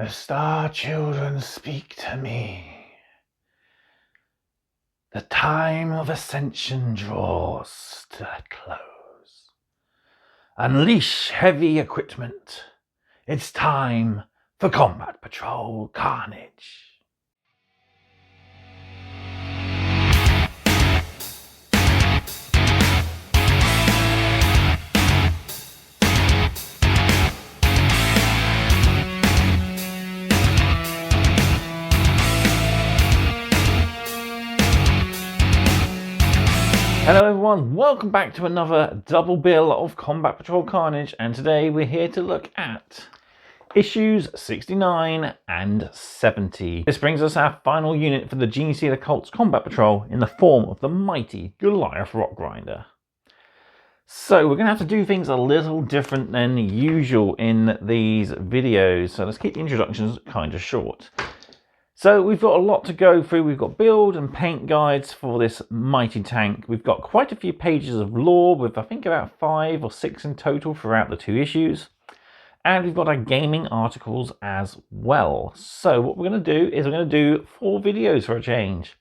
The star children speak to me. The time of ascension draws to a close. Unleash heavy equipment. It's time for Combat Patrol Carnage. Hello everyone, welcome back to another double bill of Combat Patrol Carnage, and today we're here to look at issues 69 and 70. This brings us our final unit for the Genestealer Cults Combat Patrol in the form of the mighty Goliath Rockgrinder. So we're going to have to do things a little different than usual in these videos, so let's keep the introductions kind of short. So we've got a lot to go through. We've got build and paint guides for this mighty tank. We've got quite a few pages of lore with I think about 5 or 6 in total throughout the 2 issues. And we've got our gaming articles as well. So what we're going to do is we're going to do 4 videos for a change.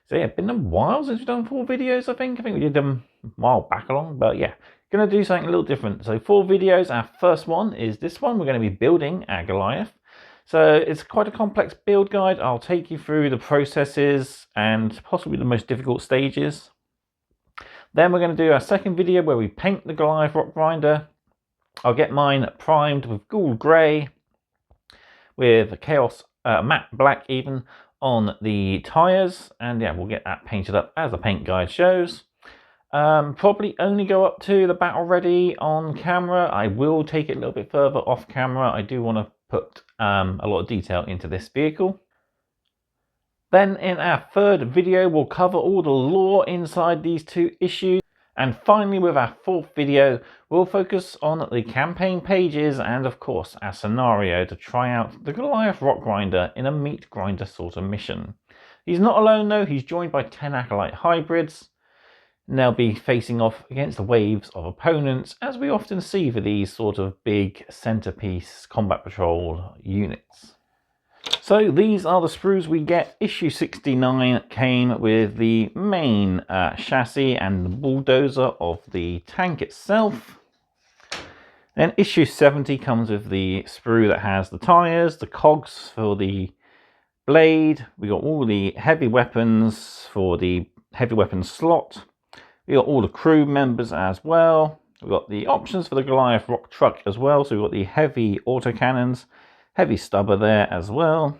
So yeah, it's been a while since we've done 4 videos, I think. We did them a while back along, but yeah. Going to do something a little different. So 4 videos. Our first one is this one. We're going to be building our Goliath. So it's quite a complex build guide. I'll take you through the processes and possibly the most difficult stages. Then we're going to do our second video where we paint the Goliath Rockgrinder. I'll get mine primed with gold grey with chaos matte black even on the tyres, and yeah, we'll get that painted up as the paint guide shows. Probably only go up to the battle ready on camera. I will take it a little bit further off camera. I do want to put a lot of detail into this vehicle. Then in our third video we'll cover all the lore inside these 2 issues, and finally with our 4th video we'll focus on the campaign pages and of course our scenario to try out the Goliath Rockgrinder in a meat grinder sort of mission. He's not alone though, he's joined by 10 acolyte hybrids. And they'll be facing off against the waves of opponents, as we often see for these sort of big centerpiece combat patrol units. So these are the sprues we get. Issue 69 came with the main chassis and the bulldozer of the tank itself. Then issue 70 comes with the sprue that has the tyres, the cogs for the blade. We got all the heavy weapons for the heavy weapons slot. We got all the crew members as well. We've got the options for the Goliath rock truck as well. So we've got the heavy autocannons, heavy stubber there as well.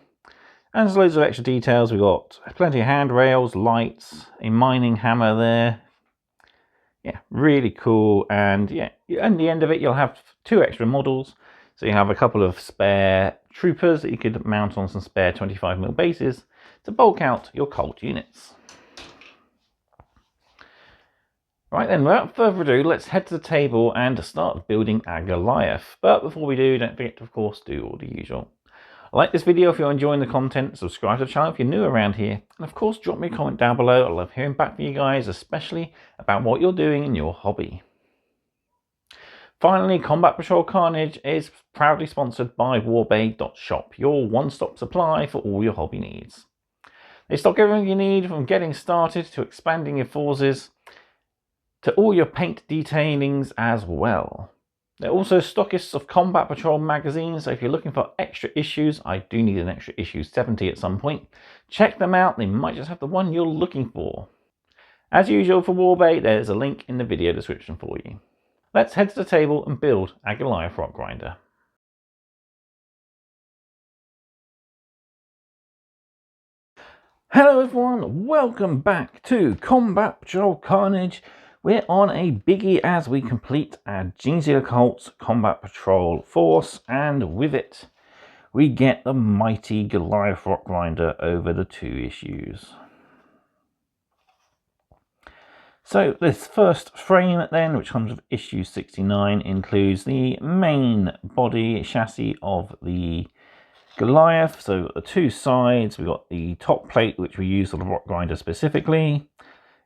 And there's loads of extra details. We've got plenty of handrails, lights, a mining hammer there. Yeah, really cool. And yeah, at the end of it, you'll have 2 extra models. So you have a couple of spare troopers that you could mount on some spare 25mm bases to bulk out your cult units. Right then, without further ado, let's head to the table and start building our Goliath. But before we do, don't forget to, of course, do all the usual. Like this video if you're enjoying the content, subscribe to the channel if you're new around here, and of course drop me a comment down below. I love hearing back from you guys, especially about what you're doing in your hobby. Finally, Combat Patrol Carnage is proudly sponsored by warbay.shop, your one-stop supply for all your hobby needs. They stock everything you need from getting started to expanding your forces, to all your paint detailings as well. They're also stockists of Combat Patrol magazines, so if you're looking for extra issues, I do need an extra issue 70 at some point. Check them out, they might just have the one you're looking for. As usual for Warbay, there's a link in the video description for you. Let's head to the table and build our Goliath Rockgrinder. Hello everyone, welcome back to Combat Patrol Carnage. We're on a biggie as we complete our Genestealer Cults Combat Patrol force, and with it we get the mighty Goliath Rockgrinder over the 2 issues. So this first frame then, which comes with issue 69, includes the main body chassis of the Goliath. So we've got the 2 sides, we've got the top plate which we use for the Rockgrinder specifically,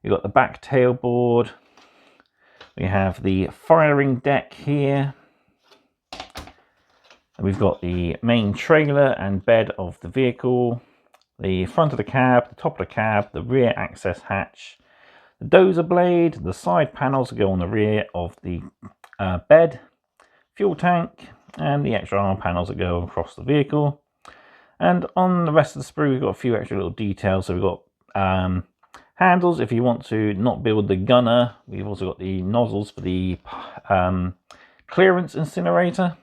we've got the back tailboard. We have the firing deck here. And we've got the main trailer and bed of the vehicle, the front of the cab, the top of the cab, the rear access hatch, the dozer blade, the side panels that go on the rear of the bed, fuel tank, and the extra arm panels that go across the vehicle. And on the rest of the sprue, we've got a few extra little details. So we've got handles if you want to not build the gunner. We've also got the nozzles for the clearance incinerator.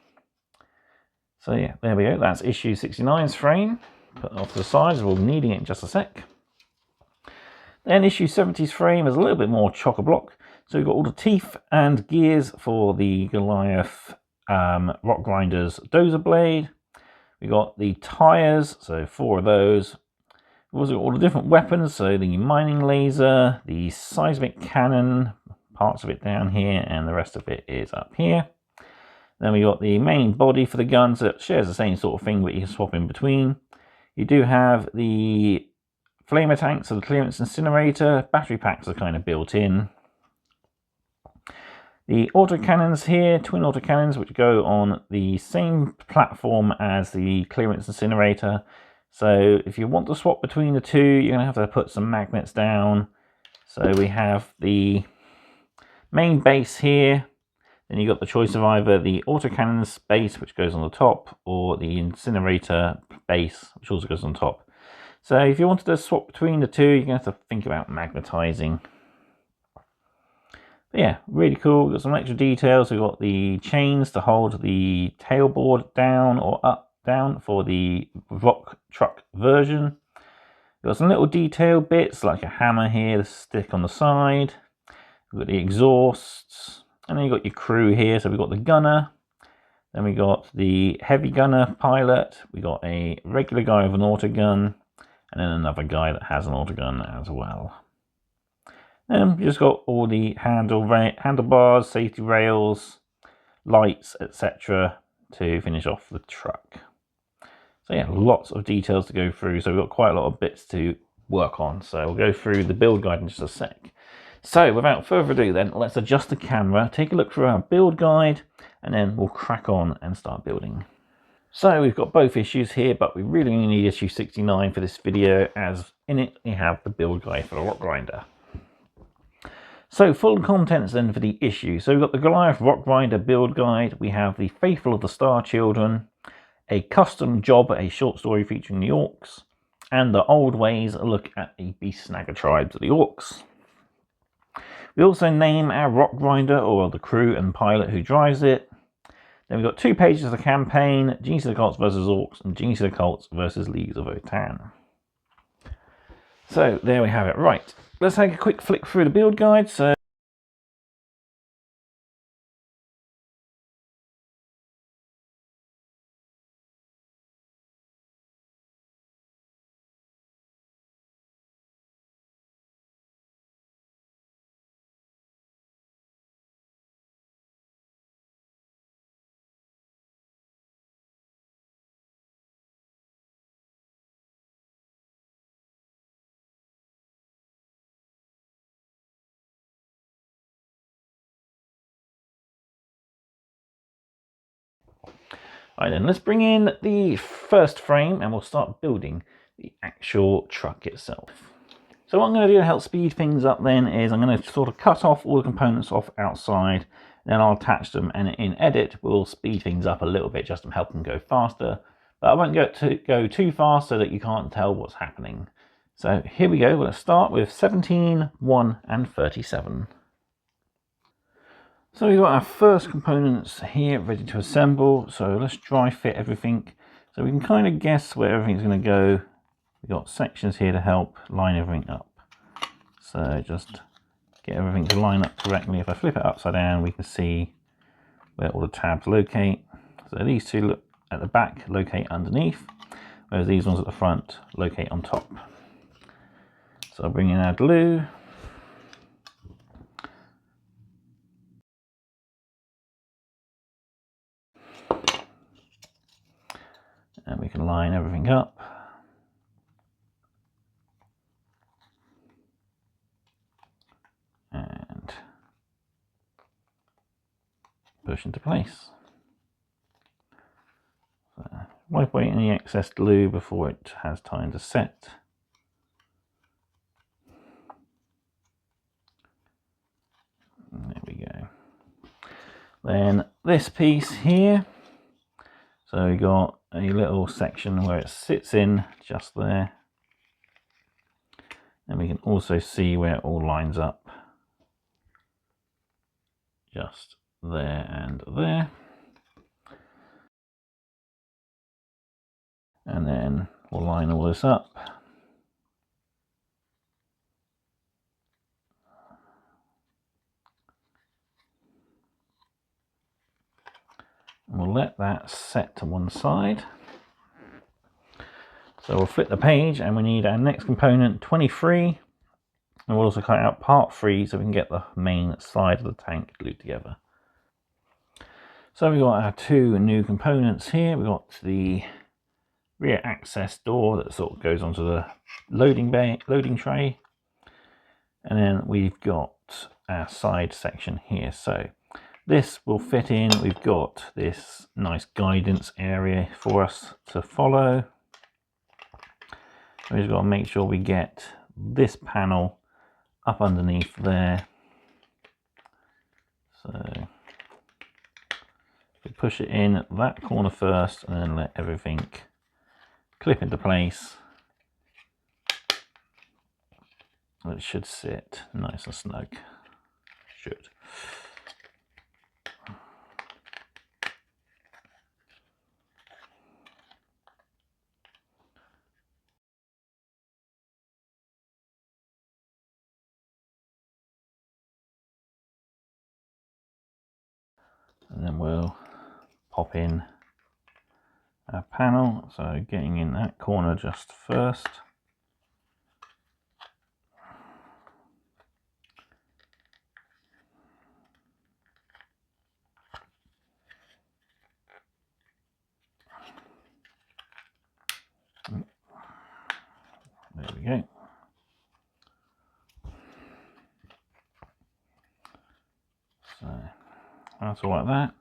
So yeah, there we go. That's issue 69's frame. Put it off to the side, we'll be needing it in just a sec. Then issue 70's frame is a little bit more chock-a-block. So we've got all the teeth and gears for the Goliath Rockgrinder's dozer blade. We've got the tires, so 4 of those. We've also got all the different weapons, so the mining laser, the seismic cannon, parts of it down here, and the rest of it is up here. Then we got the main body for the gun, so it shares the same sort of thing, but you can swap in between. You do have the flamer tanks, so the clearance incinerator, battery packs are kind of built in. The autocannons here, twin autocannons, which go on the same platform as the clearance incinerator. So if you want to swap between the two, you're going to have to put some magnets down. So we have the main base here. Then you've got the choice of either the autocannons base, which goes on the top, or the incinerator base, which also goes on top. So if you wanted to swap between the two, you're going to have to think about magnetizing. But yeah, really cool. We've got some extra details. We've got the chains to hold the tailboard down or up, down for the rock truck version. We've got some little detail bits like a hammer here, the stick on the side. We've got the exhausts. And then you've got your crew here. So we've got the gunner. Then we got the heavy gunner pilot. We got a regular guy with an autogun. And then another guy that has an autogun as well. And we just got all the handlebars, safety rails, lights, etc. to finish off the truck. So yeah, lots of details to go through. So we've got quite a lot of bits to work on. So we'll go through the build guide in just a sec. So without further ado then, let's adjust the camera, take a look through our build guide, and then we'll crack on and start building. So we've got both issues here, but we really only need issue 69 for this video, as in it we have the build guide for the Rockgrinder. So full contents then for the issue. So we've got the Goliath Rockgrinder build guide, we have the Faithful of the Star Children, a custom job, a short story featuring the Orcs, and the OLD WAYZ, a look at the beast snagger tribes of the Orcs. We also name our Rockgrinder, or the crew and pilot who drives it. Then we've got 2 pages of the campaign, Genestealer Cults vs Orcs and Genestealer Cults vs Leagues of Votann. So there we have it. Right, let's take a quick flick through the build guide. So right then, let's bring in the first frame and we'll start building the actual truck itself. So what I'm going to do to help speed things up then is I'm going to sort of cut off all the components off outside, then I'll attach them, and in edit we'll speed things up a little bit just to help them go faster. But I won't go too fast so that you can't tell what's happening. So here we go, we'll start with 17, 1 and 37. So we've got our first components here ready to assemble. So let's dry fit everything so we can kind of guess where everything's going to go. We've got sections here to help line everything up. So just get everything to line up correctly. If I flip it upside down, we can see where all the tabs locate. So these two look at the back locate underneath, whereas these ones at the front locate on top. So I'll bring in our glue. And we can line everything up. And push into place. wipe away any excess glue before it has time to set. There we go. Then this piece here, so we got a little section where it sits in just there, and we can also see where it all lines up just there and there. And then we'll line all this up. And we'll let that set to one side. So we'll flip the page and we need our next component, 23. And we'll also cut out part 3 so we can get the main side of the tank glued together. So we've got our 2 new components here. We've got the rear access door that sort of goes onto the loading tray. And then we've got our side section here. So this will fit in. We've got this nice guidance area for us to follow. We've got to make sure we get this panel up underneath there. So we push it in at that corner first and then let everything clip into place. It should sit nice and snug. Should. And then we'll pop in our panel, so getting in that corner just first. There we go. So that's all like that.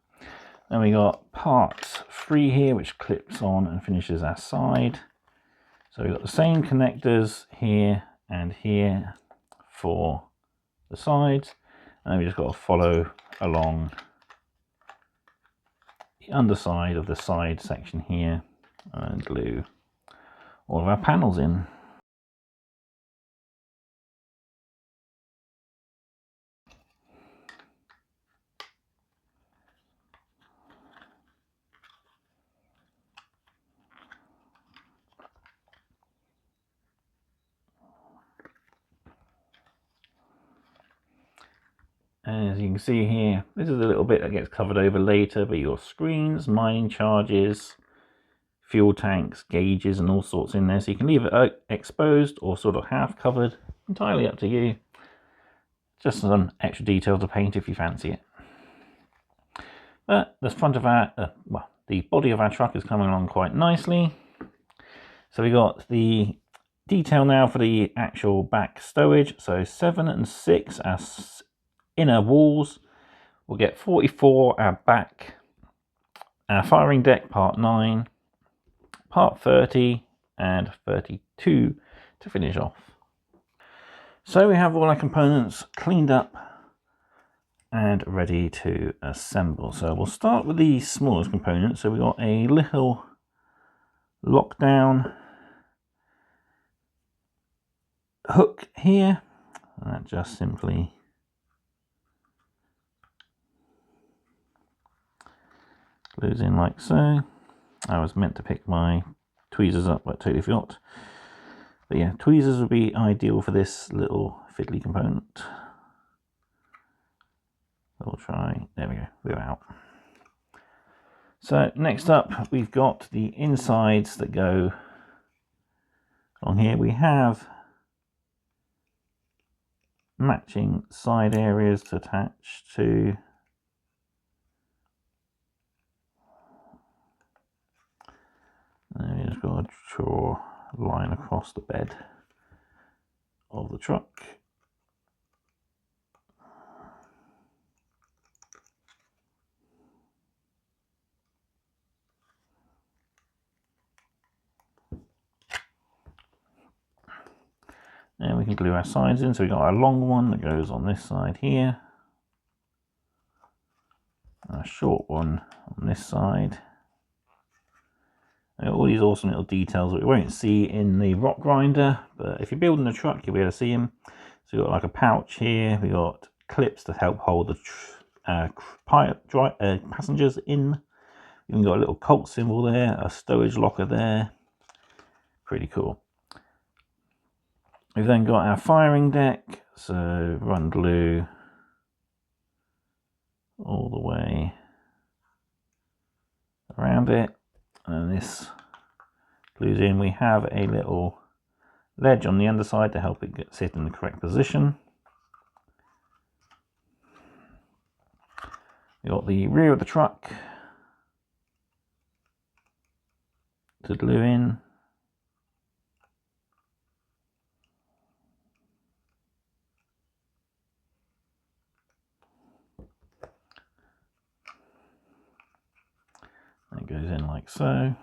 Then we got part 3 here, which clips on and finishes our side. So we've got the same connectors here and here for the sides, and then we just got to follow along the underside of the side section here and glue all of our panels in. And as you can see here, this is a little bit that gets covered over later, but your screens, mining charges, fuel tanks, gauges and all sorts in there. So you can leave it exposed or sort of half covered, entirely up to you. Just some extra detail to paint if you fancy it. But the front of our, well, the body of our truck is coming along quite nicely. So we got the detail now for the actual back stowage. So 7 and 6 as inner walls. We'll get 44 our back. Our firing deck part 9, part 30 and 32 to finish off. So we have all our components cleaned up and ready to assemble. So we'll start with the smallest component. So we've got a little lockdown hook here, and that just simply glues in like so. I was meant to pick my tweezers up, but totally forgot. But yeah, tweezers would be ideal for this little fiddly component. We'll try, there we go, we're out. So next up, we've got the insides that go along here. We have matching side areas to attach to. And you just got to draw a line across the bed of the truck. And we can glue our sides in. So we've got our long one that goes on this side here. And a short one on this side. And all these awesome little details that we won't see in the Rockgrinder, but if you're building a truck, you'll be able to see them. So we've got like a pouch here. We've got clips to help hold the passengers in. You've even got a little Colt symbol there, a stowage locker there. Pretty cool. We've then got our firing deck, so run glue all the way around it, and this glues in. We have a little ledge on the underside to help it sit in the correct position. We've got the rear of the truck to glue in. It goes in like so.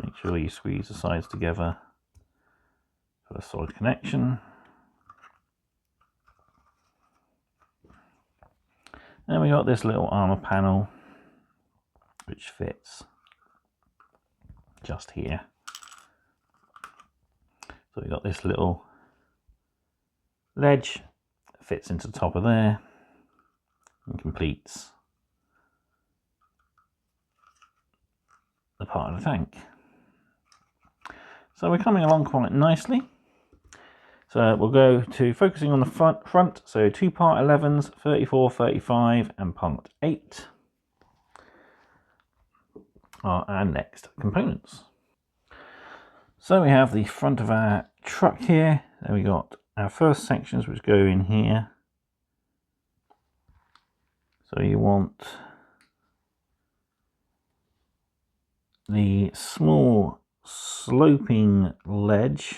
Make sure you squeeze the sides together for a solid connection. And we got this little armor panel which fits just here. So we got this little ledge that fits into the top of there and completes the part of the tank. So we're coming along quite nicely. So we'll go to focusing on the front. So 2 part 11s, 34, 35 and part 8 are our next components. So we have the front of our truck here. Then we got our first sections which go in here. So you want the small sloping ledge,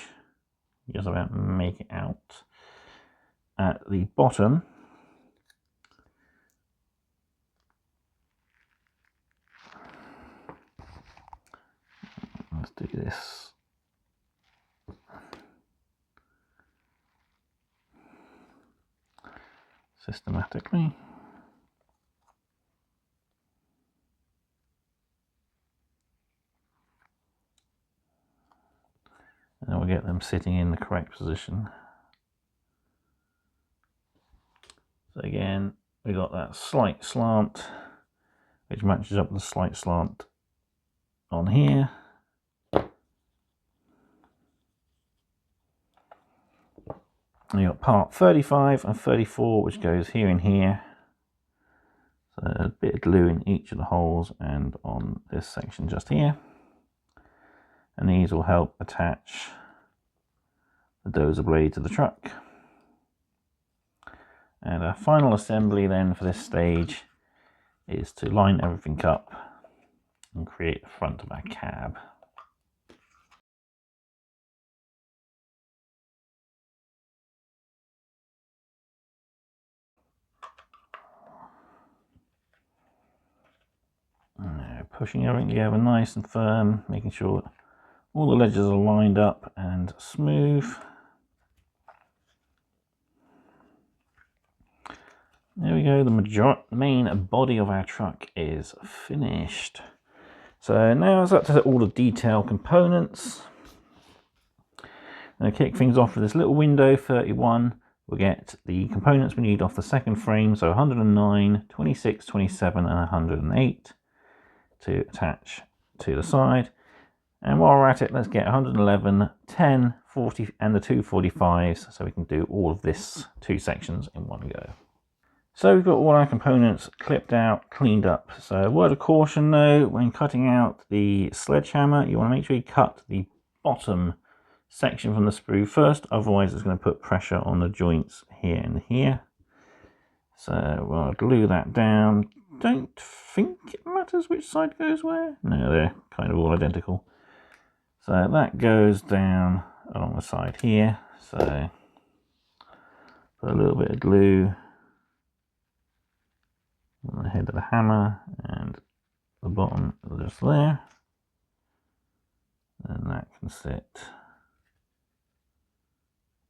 just about make it out, at the bottom. Let's do this systematically. And then we'll get them sitting in the correct position. So again, we got that slight slant, which matches up with the slight slant on here. And you got part 35 and 34, which goes here and here. So a bit of glue in each of the holes and on this section just here. And these will help attach the dozer blade to the truck. And our final assembly then for this stage is to line everything up and create the front of our cab. Now, pushing everything together nice and firm, making sure all the ledges are lined up and smooth. There we go, the main body of our truck is finished. So now it's up to all the detail components. I'm going to kick things off with this little window, 31. We'll get the components we need off the second frame, so 109, 26, 27 and 108 to attach to the side. And while we're at it, let's get 111, 10, 40 and the 2 45s so we can do all of this 2 sections in one go. So we've got all our components clipped out, cleaned up. So a word of caution though, when cutting out the sledgehammer, you want to make sure you cut the bottom section from the sprue first, otherwise it's going to put pressure on the joints here and here. So we'll glue that down. Don't think it matters which side goes where. No, they're kind of all identical. So that goes down along the side here. So put a little bit of glue on the head of the hammer and the bottom just there. And that can sit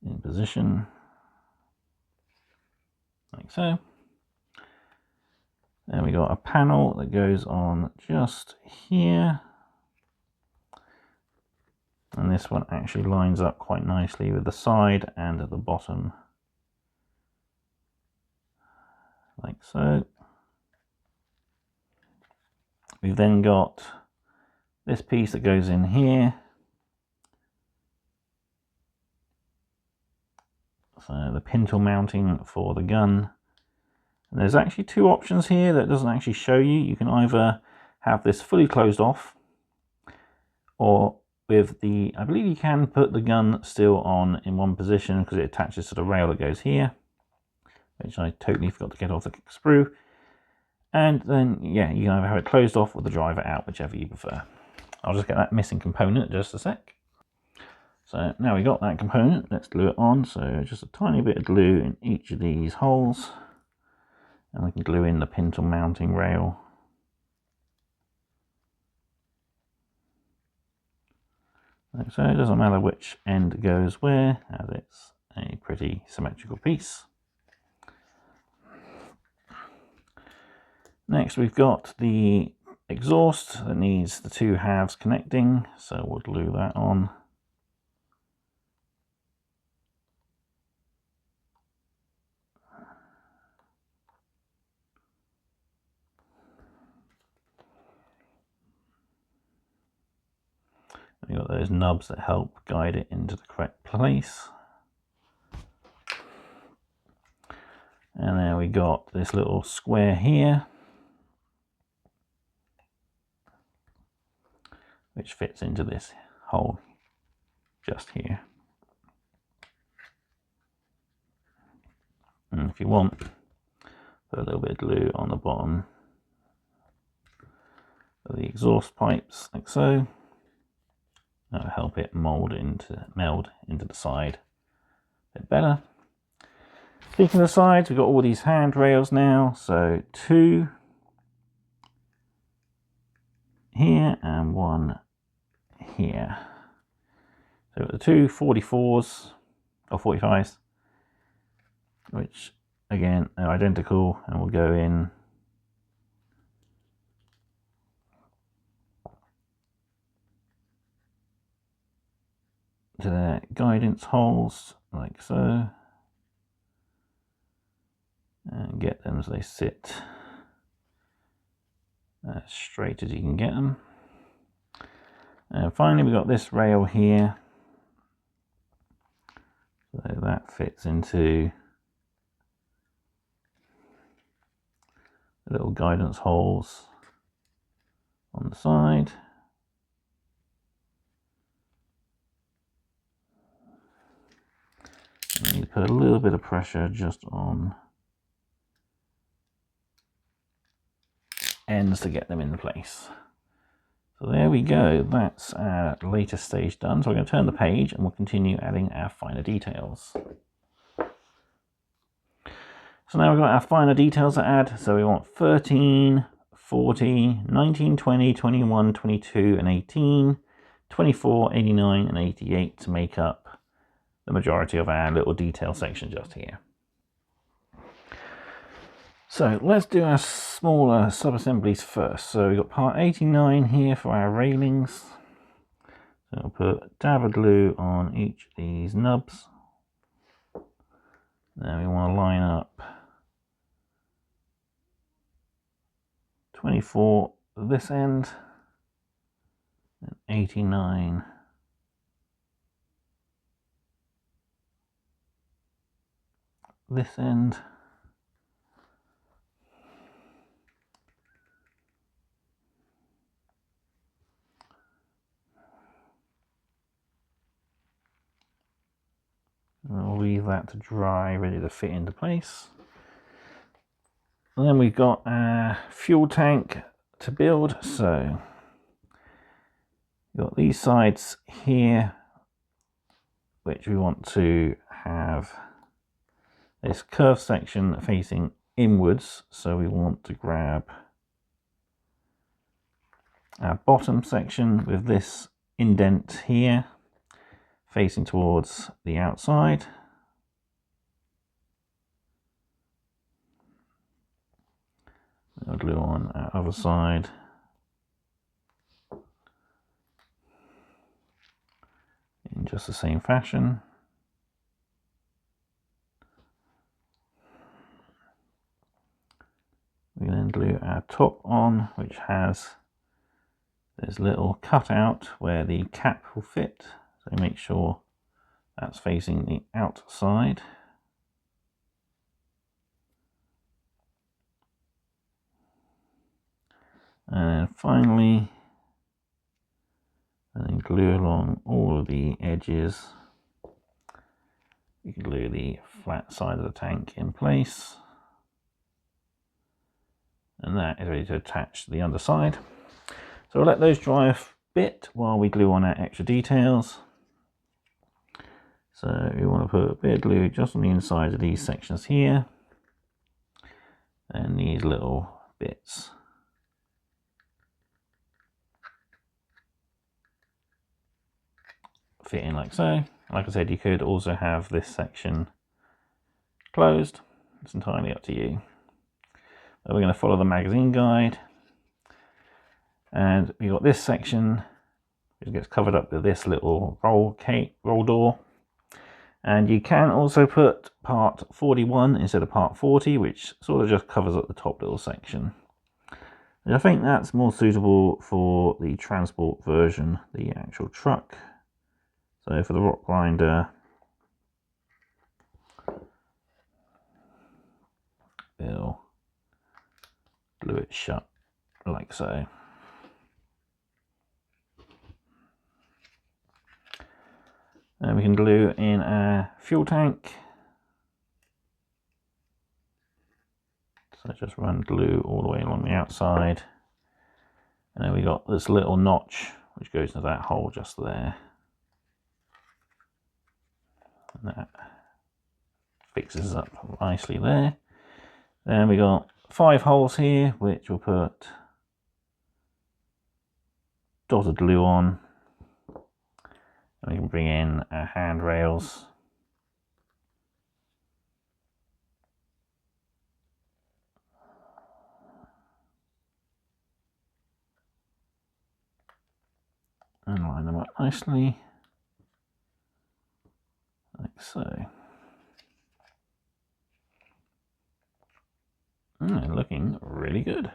in position, like so. Then we got a panel that goes on just here. And this one actually lines up quite nicely with the side and at the bottom, like so. We've then got this piece that goes in here. So the pintle mounting for the gun. And there's actually two options here that doesn't actually show you. You can either have this fully closed off, or with the, I believe you can put the gun still on in one position because it attaches to the rail that goes here, which I totally forgot to get off the sprue. And then, yeah, you can either have it closed off or the driver out, whichever you prefer. I'll just get that missing component just a sec. So now we got that component, let's glue it on. So just a tiny bit of glue in each of these holes. And we can glue in the pintle mounting rail. Like so, it doesn't matter which end goes where, as it's a pretty symmetrical piece. Next we've got the exhaust that needs the two halves connecting, so we'll glue that on. We've got those nubs that help guide it into the correct place. And then we got this little square here, which fits into this hole just here. And if you want, put a little bit of glue on the bottom of the exhaust pipes, like so. That'll help it meld into the side a bit better. Speaking of the sides, we've got all these handrails now, so two here and one here. So the two 44s or 45s, which again are identical, and will go in to their guidance holes, like so, and get them so they sit as straight as you can get them. And finally we've got this rail here, so that fits into the little guidance holes on the side. I need to put a little bit of pressure just on ends to get them in place. So there we go, that's our later stage done. So we're going to turn the page and we'll continue adding our finer details. So now we've got our finer details to add. So we want 13, 40, 19, 20, 21, 22 and 18, 24, 89 and 88 to make up the majority of our little detail section just here. So let's do our smaller sub-assemblies first. So we've got part 89 here for our railings. So I'll put a dab of glue on each of these nubs. Then we want to line up 24 this end and 89 this end. We'll leave that to dry, ready to fit into place. And then we've got our fuel tank to build. So we've got these sides here, which we want to have this curved section facing inwards. So we want to grab our bottom section with this indent here facing towards the outside. I'll glue on our other side. In just the same fashion. We then glue our top on, which has this little cutout where the cap will fit. So make sure that's facing the outside. And finally, and then glue along all of the edges. You can glue the flat side of the tank in place. And that is ready to attach to the underside. So we'll let those dry a bit while we glue on our extra details. So we want to put a bit of glue just on the inside of these sections here. And these little bits. Fit in like so. Like I said, you could also have this section closed. It's entirely up to you. But we're going to follow the magazine guide. And we've got this section which gets covered up with this little roll door. And you can also put part 41 instead of part 40, which sort of just covers up the top little section. And I think that's more suitable for the transport version, the actual truck. So for the Rockgrinder, we'll glue it shut like so. And we can glue in a fuel tank. So just run glue all the way along the outside. And then we got this little notch which goes into that hole just there. And that fixes up nicely there. Then we got 5 holes here which we'll put dotted glue on. And we can bring in our handrails. And line them up nicely, like so. Looking really good.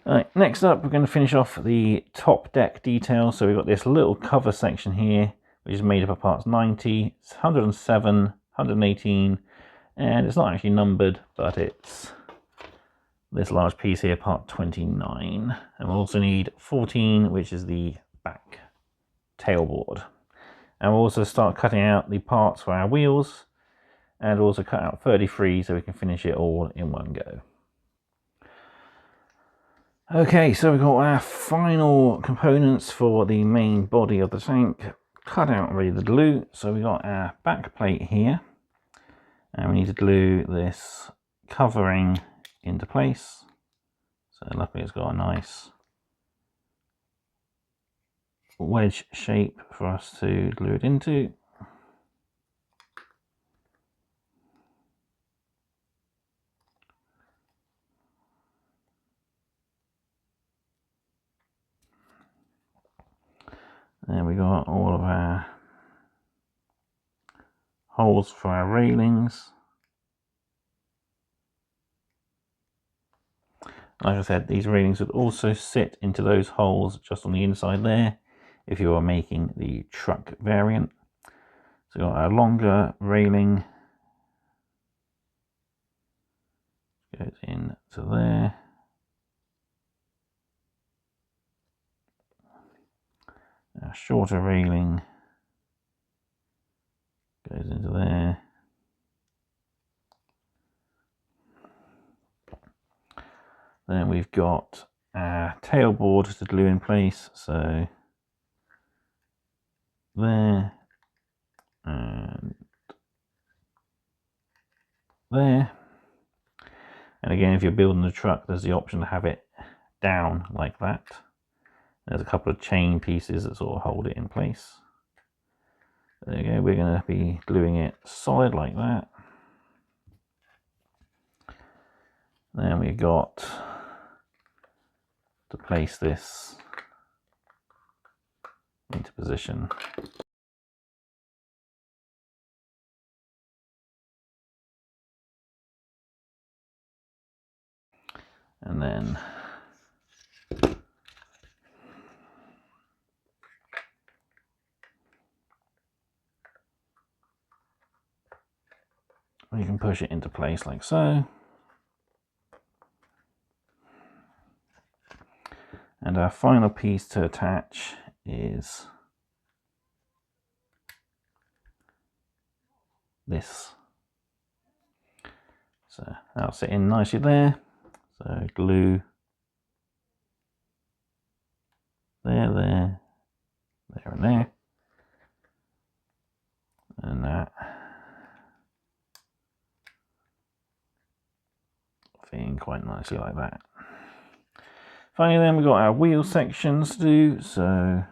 Right, next up we're going to finish off the top deck detail. So we've got this little cover section here which is made up of parts 90, 107, 118, and it's not actually numbered, but it's this large piece here, part 29. And we'll also need 14, which is the back tailboard. And we'll also start cutting out the parts for our wheels, and also cut out 33 so we can finish it all in one go. Okay, so we've got our final components for the main body of the tank cut out and ready to glue. So we've got our back plate here, and we need to glue this covering into place. So luckily it's got a nice wedge shape for us to glue it into. There we got all of our holes for our railings. Like I said, these railings would also sit into those holes just on the inside there if you are making the truck variant. So we've got our longer railing, goes in to there. Our shorter railing goes into there. Then we've got our tailboard to glue in place, so there and there. And again, if you're building the truck, there's the option to have it down like that. There's a couple of chain pieces that sort of hold it in place. There you go, we're going to be gluing it solid like that. Then we got to place this into position. And then you can push it into place like so. And our final piece to attach is this. So that'll sit in nicely there. So glue there, there, there and there. And that fitting quite nicely like that. Finally then we've got our wheel sections to do, so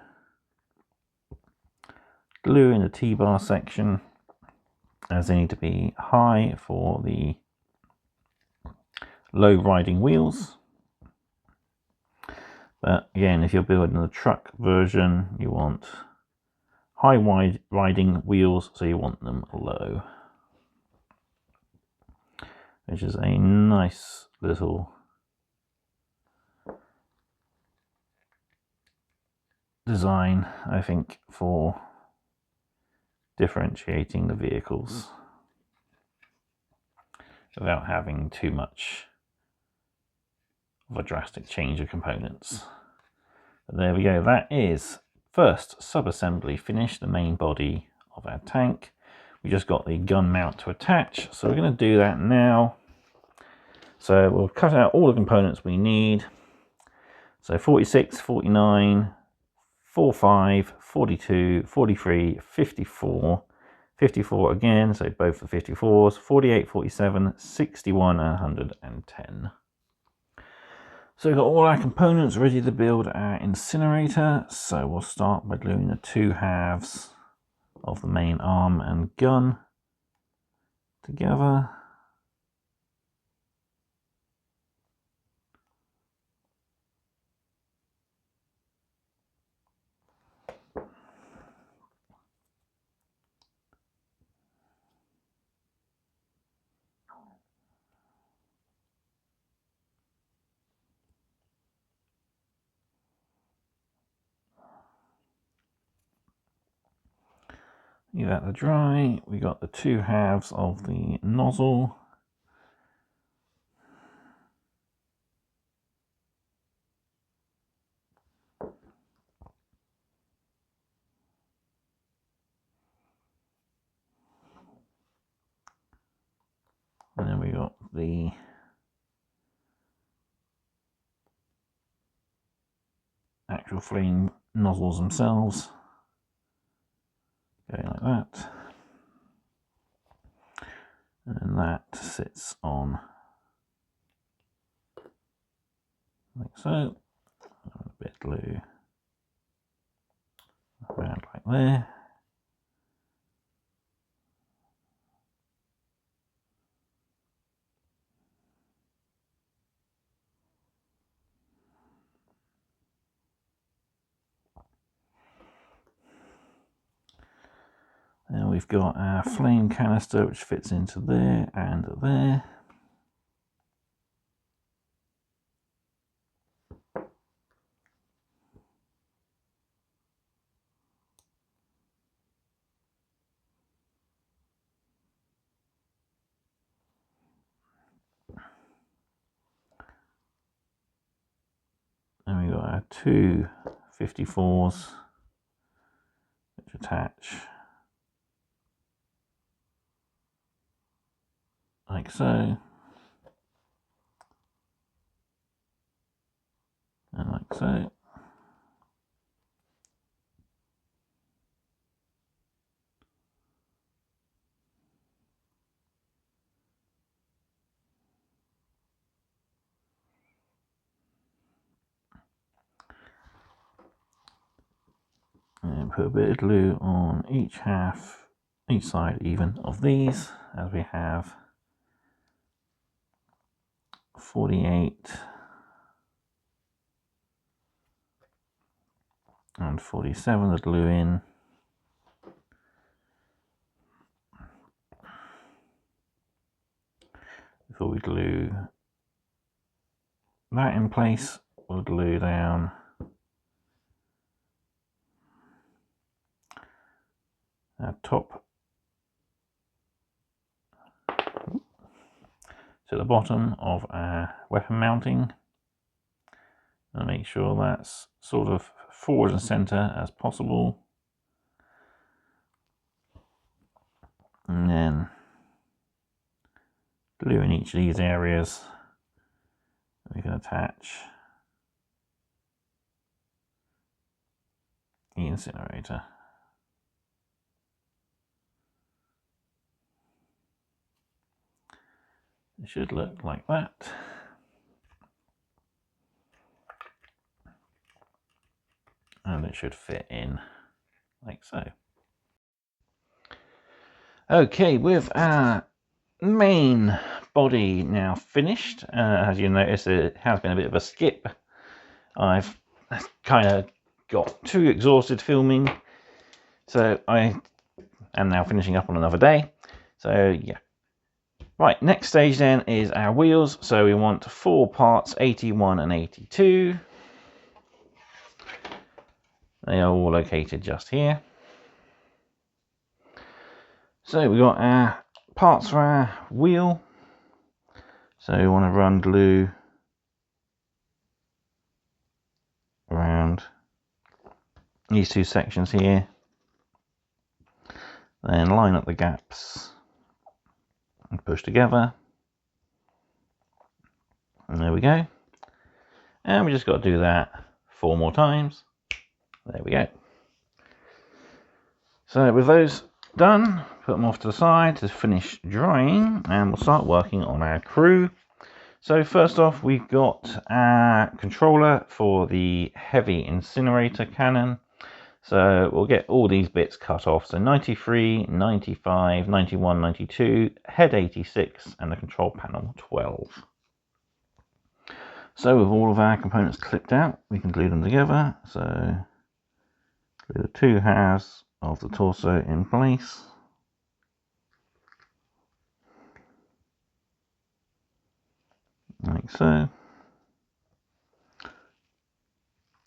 glue in the T-bar section, as they need to be high for the low riding wheels. But again, if you're building the truck version, you want high riding wheels, so you want them low. Which is a nice little design, I think, for differentiating the vehicles without having too much of a drastic change of components. But there we go, that is first sub-assembly finished, the main body of our tank. We just got the gun mount to attach, so we're going to do that now. So we'll cut out all the components we need. So 46, 49, 45, 42, 43, 54, 54 again, so both the 54s, 48, 47, 61 and 110. So we've got all our components ready to build our incinerator. So we'll start by gluing the two halves of the main arm and gun together. Leave that to dry. We got the two halves of the nozzle. And then we got the actual flame nozzles themselves going like that. And then that sits on like so. A bit of glue around like there. Then we've got our flame canister which fits into there and there. And we've got our two 54s which attach like so, and like so. And put a bit of glue on each side even of these, as we have 48 and 47 the glue in. Before we glue that in place, we'll glue down our top to the bottom of our weapon mounting, and make sure that's sort of forward and center as possible, and then glue in each of these areas. We can attach the incinerator. It should look like that. And it should fit in like so. Okay, with our main body now finished, as you notice, it has been a bit of a skip. I've kind of got too exhausted filming, so I am now finishing up on another day. So yeah. Right, next stage then is our wheels. So we want 4 parts, 81 and 82. They are all located just here. So we got our parts for our wheel. So we want to run glue around these 2 sections here. Then line up the gaps and push together. And there we go. And we just got to do that 4 more times. There we go. So with those done, put them off to the side to finish drying, and we'll start working on our crew. So first off, we've got our controller for the heavy incinerator cannon. So we'll get all these bits cut off. So 93, 95, 91, 92, head 86, and the control panel 12. So with all of our components clipped out, we can glue them together. So glue the 2 halves of the torso in place. Like so.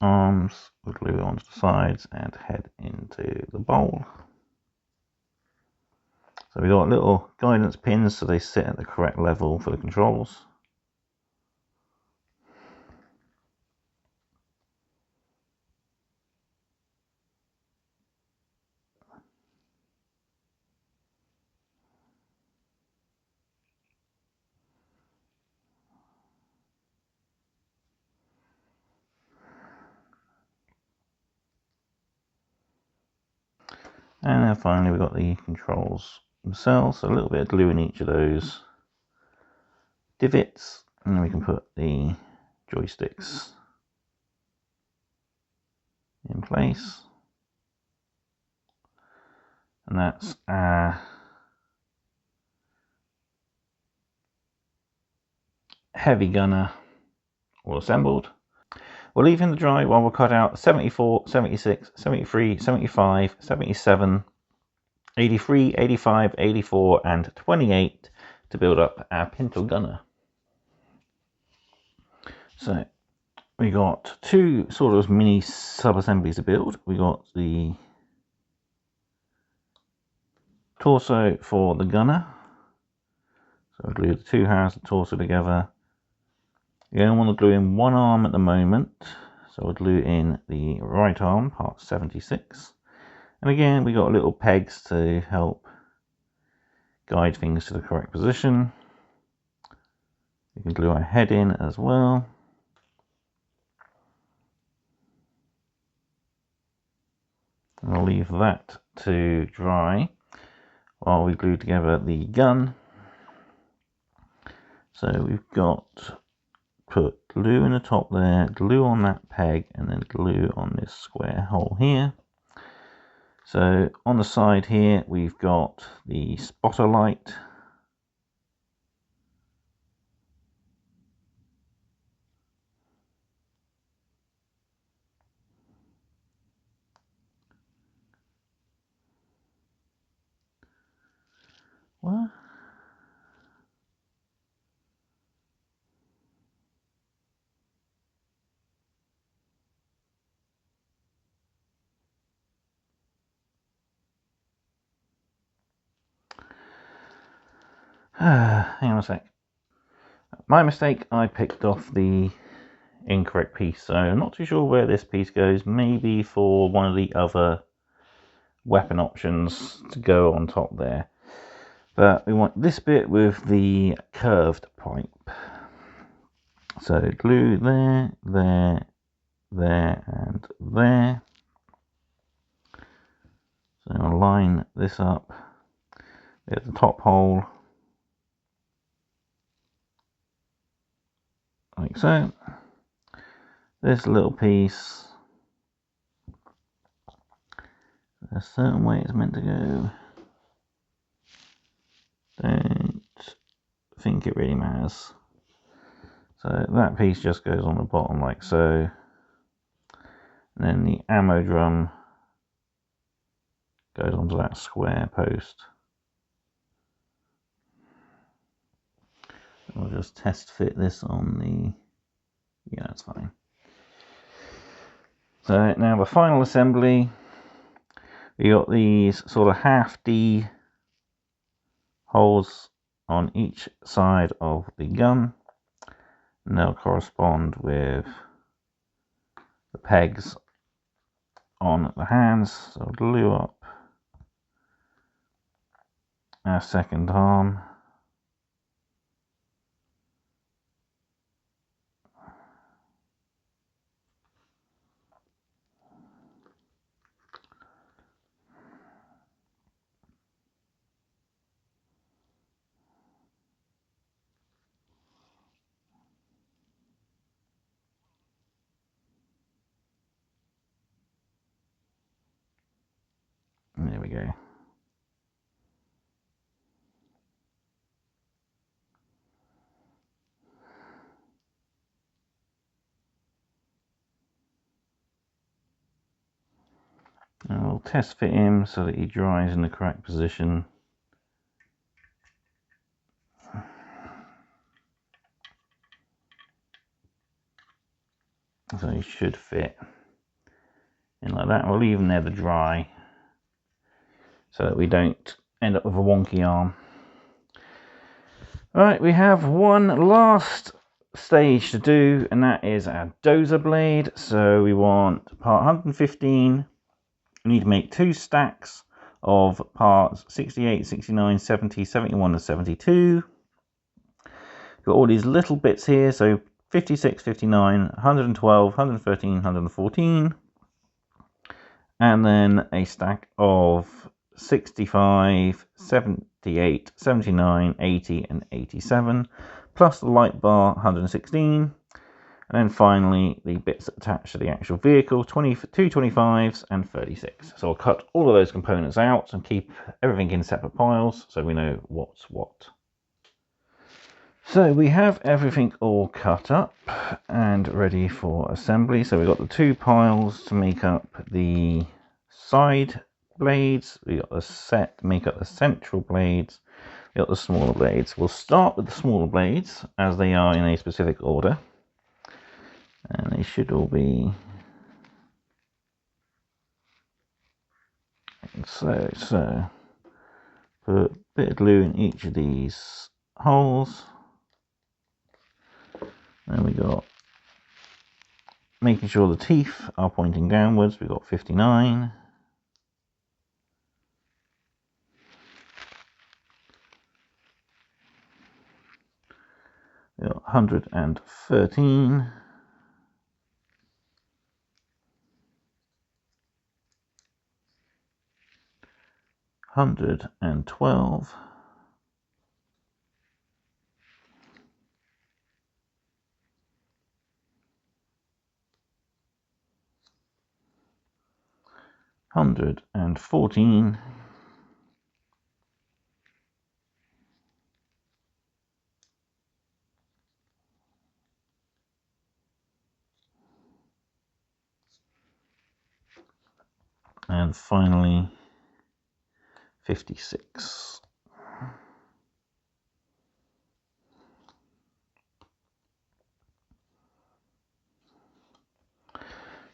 Arms, we'll glue onto the sides and head into the bowl. So we've got little guidance pins so they sit at the correct level for the controls. And then finally we've got the controls themselves, so a little bit of glue in each of those divots, and then we can put the joysticks in place. And that's our heavy gunner all assembled. We'll leave him to dry while we'll cut out 74, 76, 73, 75, 77, 83, 85, 84 and 28 to build up our pintle gunner. So we got 2 sort of mini sub-assemblies to build. We got the torso for the gunner. So we'll glue the 2 halves of the torso together. You only want to glue in 1 arm at the moment, so we'll glue in the right arm, part 76. And again, we got little pegs to help guide things to the correct position. We can glue our head in as well. And I'll leave that to dry while we glue together the gun. So we've got put glue in the top there, glue on that peg, and then glue on this square hole here. So on the side here we've got the spotter light. What? Hang on a sec. My mistake, I picked off the incorrect piece, so I'm not too sure where this piece goes. Maybe for one of the other weapon options to go on top there. But we want this bit with the curved pipe. So glue there, there, there, and there. So I'll line this up at the top hole, like so. This little piece, a certain way it's meant to go. Don't think it really matters. So that piece just goes on the bottom like so. And then the ammo drum goes onto that square post. I'll just test fit this on the, yeah, that's fine. So now the final assembly, we got these sort of half D holes on each side of the gun, and they'll correspond with the pegs on the hands. So glue up our second arm. And there we go. And we'll test fit him so that he dries in the correct position. So he should fit in like that. We'll leave him there to dry so that we don't end up with a wonky arm. Right, we have one last stage to do, and that is our dozer blade. So we want part 115. We need to make 2 stacks of parts 68, 69, 70, 71 and 72. Got all these little bits here, so 56, 59, 112, 113, 114. And then a stack of 65, 78, 79, 80 and 87, plus the light bar 116. And then finally, the bits attached to the actual vehicle, 2 25s and 36. So I'll cut all of those components out and keep everything in separate piles so we know what's what. So we have everything all cut up and ready for assembly. So we've got the 2 piles to make up the side blades. We got the set to make up the central blades. We got the smaller blades. We'll start with the smaller blades as they are in a specific order. And they should all be so. Put a bit of glue in each of these holes. Then we got making sure the teeth are pointing downwards. We've got 59. We've got 113. 112. 114. And finally 56.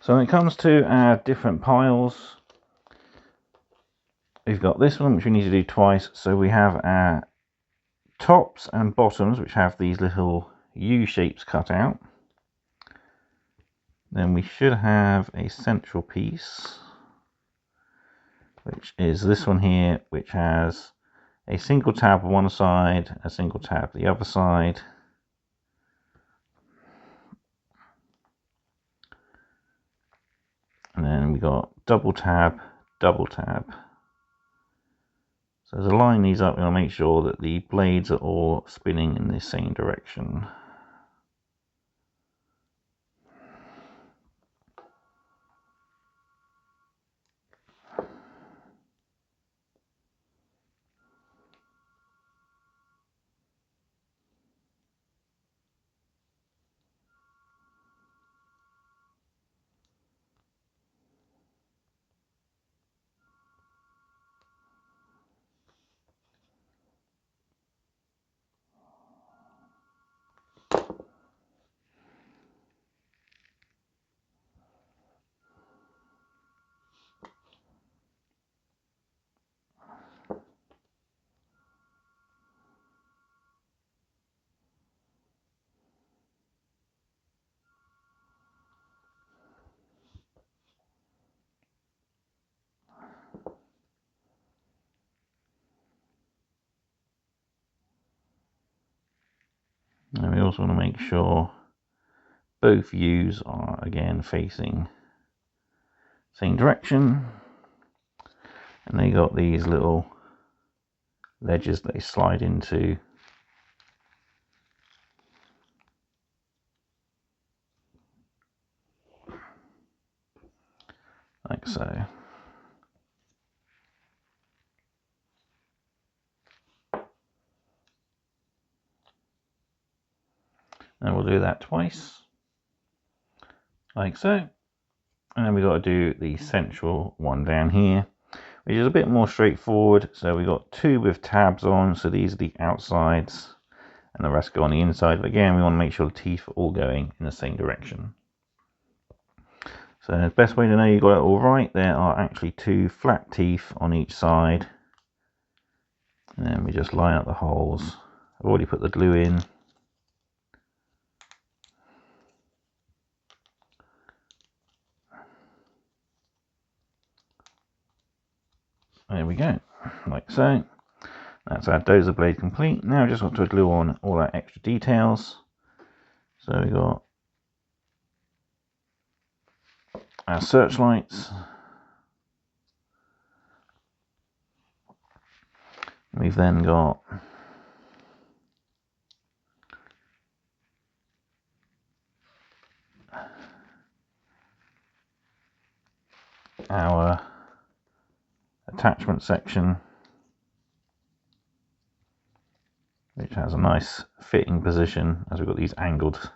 So when it comes to our different piles, we've got this one which we need to do twice. So we have our tops and bottoms which have these little U shapes cut out. Then we should have a central piece, which is this one here, which has a single tab on one side, a single tab the other side. And then we got double tab, double tab. So to line these up, we want to make sure that the blades are all spinning in the same direction. And we also want to make sure both U's are again facing same direction. And they got these little ledges they slide into. Like so. And we'll do that twice, like so. And then we've got to do the central one down here, which is a bit more straightforward. So we've got two with tabs on, so these are the outsides, and the rest go on the inside. But again, we want to make sure the teeth are all going in the same direction. So the best way to know you got it all right, there are actually two flat teeth on each side. And then we just line up the holes. I've already put the glue in. There we go, like so. That's our dozer blade complete. Now we just got to glue on all our extra details. So we got our searchlights. We've then got our attachment section, which has a nice fitting position as we've got these angled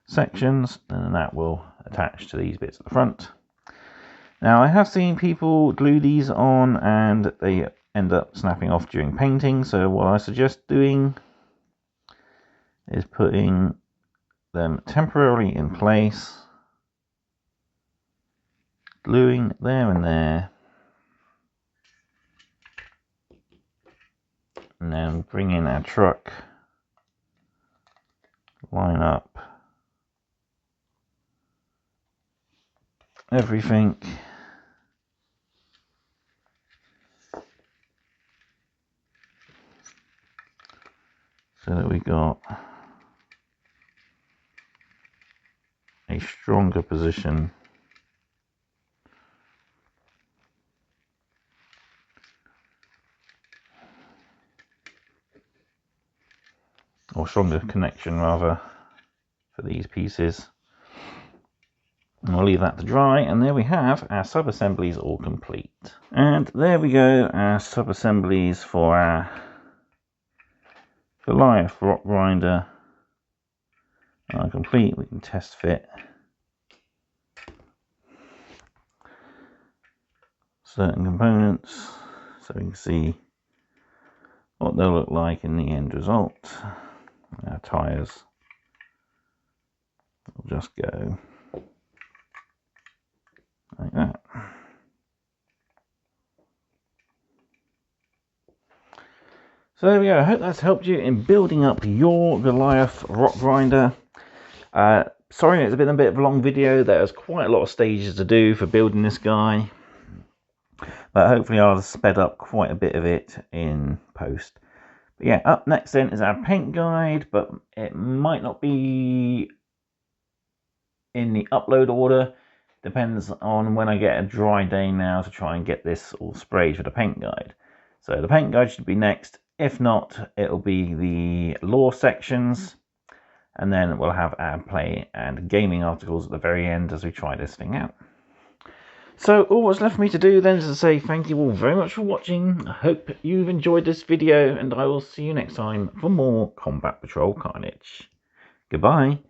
sections, and that will attach to these bits at the front. Now I have seen people glue these on and they end up snapping off during painting, so what I suggest doing is putting them temporarily in place, gluing there and there, and then bring in our truck, line up everything, so that we got a stronger position or stronger connection rather for these pieces. And we'll leave that to dry, and there we have our sub-assemblies all complete. And there we go, our sub-assemblies for our Goliath Rockgrinder are complete. We can test fit certain components so we can see what they'll look like in the end result. Our tyres will just go like that. So there we go. I hope that's helped you in building up your Goliath Rockgrinder. Sorry it's been a bit of a long video. There's quite a lot of stages to do for building this guy, but hopefully I'll have sped up quite a bit of it in post. But yeah, up next then is our paint guide, but it might not be in the upload order. Depends on when I get a dry day now to try and get this all sprayed for the paint guide. So the paint guide should be next. If not, it'll be the lore sections, and then we'll have our play and gaming articles at the very end as we try this thing out. So all what's left for me to do then is to say thank you all very much for watching. I hope you've enjoyed this video, and I will see you next time for more Combat Patrol Carnage. Goodbye.